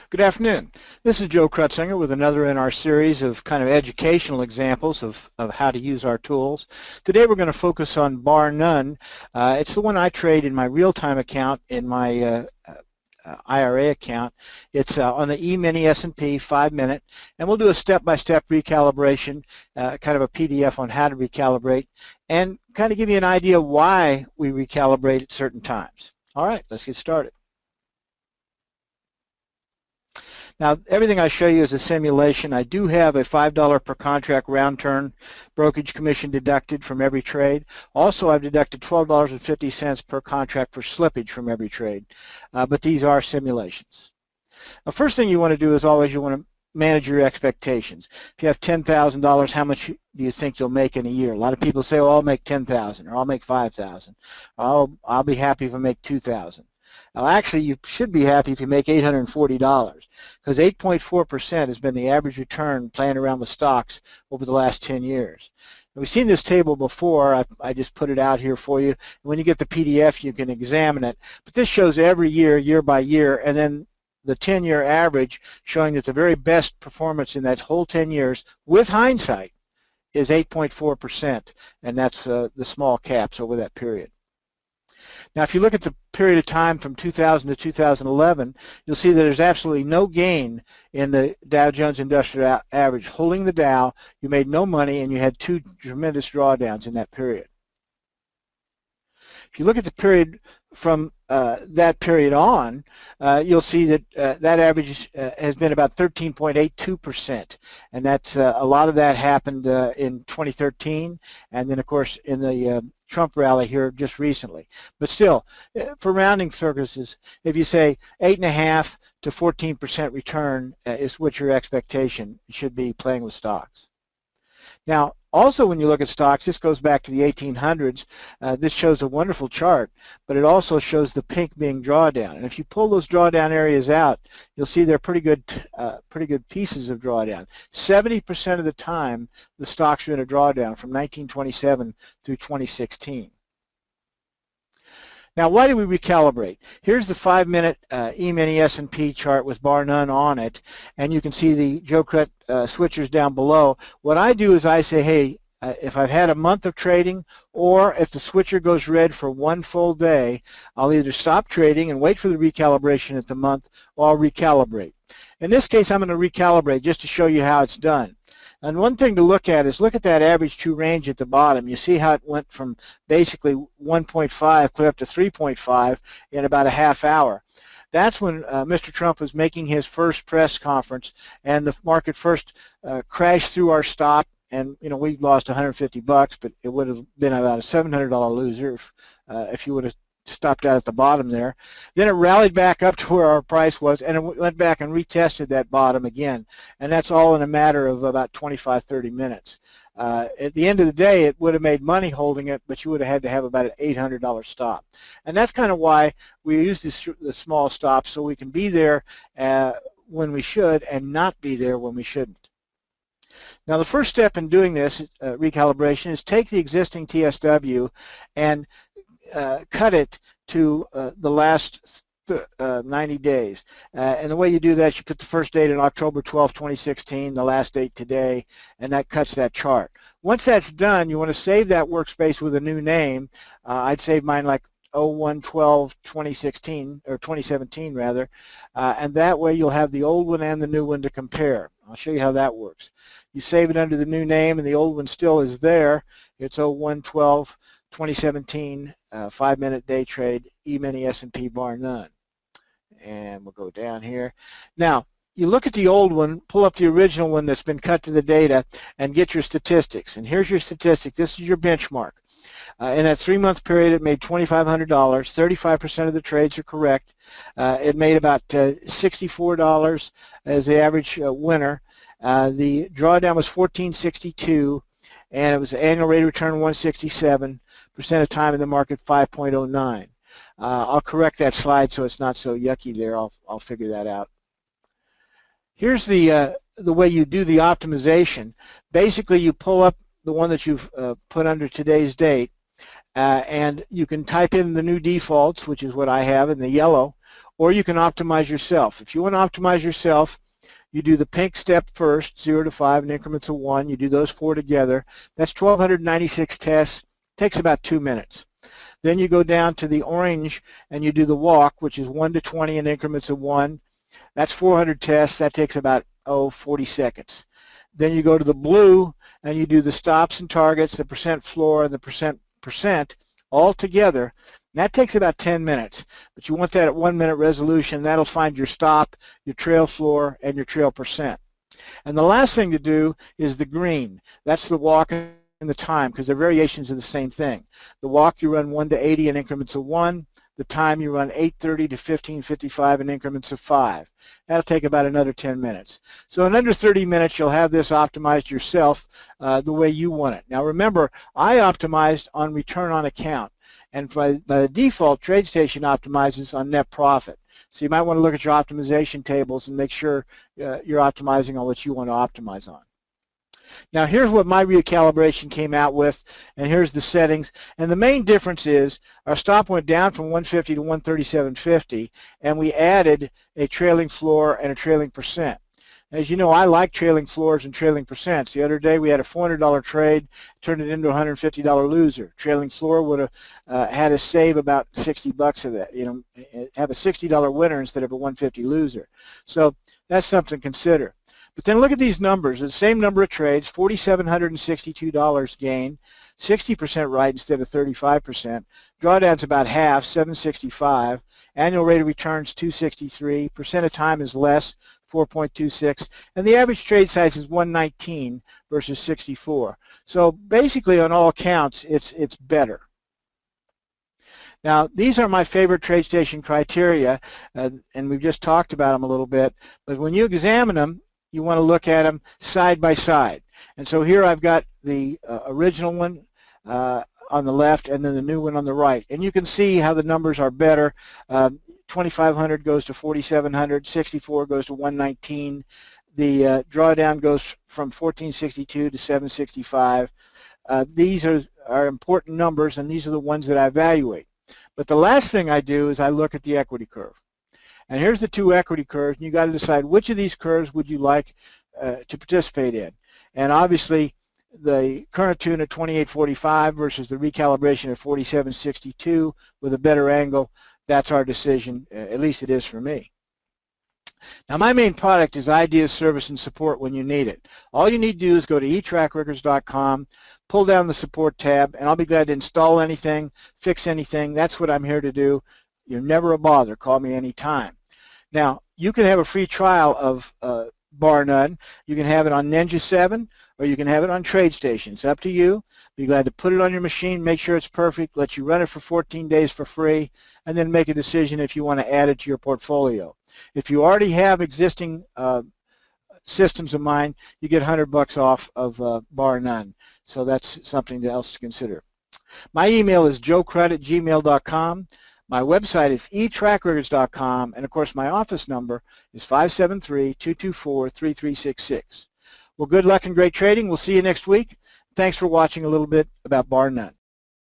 Good afternoon. This is Joe Krutzinger with another in our series of kind of educational examples of how to use our tools. Today we're going to focus on bar none. It's the one I trade in my real-time account in my IRA account. It's on the E-mini S&P 5-minute, and we'll do a step-by-step recalibration, kind of a PDF on how to recalibrate, and kind of give you an idea why we recalibrate at certain times. All right, let's get started. Now, everything I show you is a simulation. I do have a $5 per contract round turn brokerage commission deducted from every trade. Also, I've deducted $12.50 per contract for slippage from every trade, but these are simulations. The first thing you want to do is always you want to manage your expectations. If you have $10,000, how much do you think you'll make in a year? A lot of people say, well, I'll make $10,000 or I'll make $5,000. I'll be happy if I make $2,000. Now, actually, you should be happy if you make $840 because 8.4% has been the average return playing around with stocks over the last 10 years. And we've seen this table before. I just put it out here for you. When you get the PDF, you can examine it. But this shows every year, year by year, and then the 10-year average showing that the very best performance in that whole 10 years, with hindsight, is 8.4%, and that's the small caps over that period. Now, if you look at the period of time from 2000 to 2011, you'll see that there's absolutely no gain in the Dow Jones Industrial Average. Holding the Dow, you made no money, and you had two tremendous drawdowns in that period. If you look at the period from that period on, you'll see that that average has been about 13.82%, and that's a lot of that happened in 2013, and then of course in the Trump rally here just recently. But still, for rounding purposes, if you say 8.5 to 14% return is what your expectation should be playing with stocks. Now, also when you look at stocks, this goes back to the 1800s. This shows a wonderful chart, but it also shows the pink being drawdown. And if you pull those drawdown areas out, you'll see they're pretty good pieces of drawdown. 70% of the time, the stocks are in a drawdown from 1927 through 2016. Now, why do we recalibrate? Here's the 5-minute E-mini S&P chart with bar none on it, and you can see the Joe Krut switchers down below. What I do is I say, hey, if I've had a month of trading, or if the switcher goes red for one full day, I'll either stop trading and wait for the recalibration at the month, or I'll recalibrate. In this case, I'm going to recalibrate just to show you how it's done. And one thing to look at is look at that average true range at the bottom. You see how it went from basically 1.5 clear up to 3.5 in about a half hour. That's when Mr. Trump was making his first press conference, and the market first crashed through our stop. And we lost 150 bucks, but it would have been about a $700 loser if you would have stopped out at the bottom there. Then it rallied back up to where our price was, and it went back and retested that bottom again. And that's all in a matter of about 25-30 minutes. At the end of the day, it would have made money holding it, but you would have had to have about an $800 stop. And that's kind of why we use the small stops, so we can be there when we should and not be there when we shouldn't. Now, the first step in doing this recalibration is take the existing TSW and cut it to the last 90 days. And the way you do that is you put the first date in October 12, 2016, the last date today, and that cuts that chart. Once that's done, you want to save that workspace with a new name. I'd save mine like 01/12/2016 or 2017 rather, and that way you'll have the old one and the new one to compare. I'll show you how that works. You save it under the new name, and the old one still is there. It's 01/12/2017 5-minute day trade E-mini S&P bar none. And we'll go down here. Now, you look at the old one, pull up the original one that's been cut to the data, and get your statistics. And here's your statistic. This is your benchmark. In that 3-month period, it made $2,500. 35% of the trades are correct. It made about $64 as the average winner. The drawdown was $14.62, and it was an annual rate of return 167%. Of time in the market 5.09. I'll correct that slide so it's not so yucky there. I'll figure that out. Here's the way you do the optimization. Basically, you pull up the one that you've put under today's date, and you can type in the new defaults, which is what I have in the yellow, or you can optimize yourself. If you want to optimize yourself, you do the pink step first, 0 to 5 in increments of 1. You do those 4 together. That's 1,296 tests. Takes about 2 minutes. Then you go down to the orange and you do the walk, which is 1 to 20 in increments of 1. That's 400 tests. That takes about 40 seconds. Then you go to the blue and you do the stops and targets, the percent floor and the percent all together. And that takes about 10 minutes. But you want that at 1 minute resolution. That'll find your stop, your trail floor, and your trail percent. And the last thing to do is the green. That's the walk and the time, because they're variations of the same thing. The walk you run 1 to 80 in increments of 1. The time you run 8:30 to 15:55 in increments of 5. That'll take about another 10 minutes. So in under 30 minutes, you'll have this optimized yourself the way you want it. Now remember, I optimized on return on account, and by the default, TradeStation optimizes on net profit. So you might want to look at your optimization tables and make sure you're optimizing on what you want to optimize on. Now here's what my recalibration came out with, and here's the settings. And the main difference is our stop went down from 150 to 137.50, and we added a trailing floor and a trailing percent. As you know, I like trailing floors and trailing percents. The other day we had a $400 trade, turned it into a $150 loser. Trailing floor would have had us save about 60 bucks of that, have a $60 winner instead of a 150 loser. So that's something to consider. But then look at these numbers. The same number of trades, $4,762 gain, 60% right instead of 35%. Drawdown's about half, 765. Annual rate of returns, 263. Percent of time is less, 4.26. And the average trade size is 119 versus 64. So basically, on all accounts, it's better. Now, these are my favorite TradeStation criteria, and we've just talked about them a little bit. But when you examine them, you want to look at them side by side. And so here I've got the original one on the left and then the new one on the right. And you can see how the numbers are better. 2,500 goes to 4,700, 64 goes to 119. The drawdown goes from 1462 to 765. These are important numbers, and these are the ones that I evaluate. But the last thing I do is I look at the equity curve. And here's the two equity curves, and you got to decide which of these curves would you like to participate in. And obviously, the current tune at 28.45 versus the recalibration at 47.62 with a better angle, that's our decision. At least it is for me. Now, my main product is ideas, service, and support when you need it. All you need to do is go to eTrackRecords.com, pull down the support tab, and I'll be glad to install anything, fix anything. That's what I'm here to do. You're never a bother. Call me anytime. Now, you can have a free trial of Bar None. You can have it on Ninja 7, or you can have it on TradeStation. It's up to you. Be glad to put it on your machine, make sure it's perfect, let you run it for 14 days for free, and then make a decision if you want to add it to your portfolio. If you already have existing systems of mine, you get $100 off of Bar None. So that's something else to consider. My email is joecrudd@gmail.com. My website is eTrackRecords.com, and of course my office number is 573-224-3366. Well, good luck and great trading. We'll see you next week. Thanks for watching a little bit about Bar None.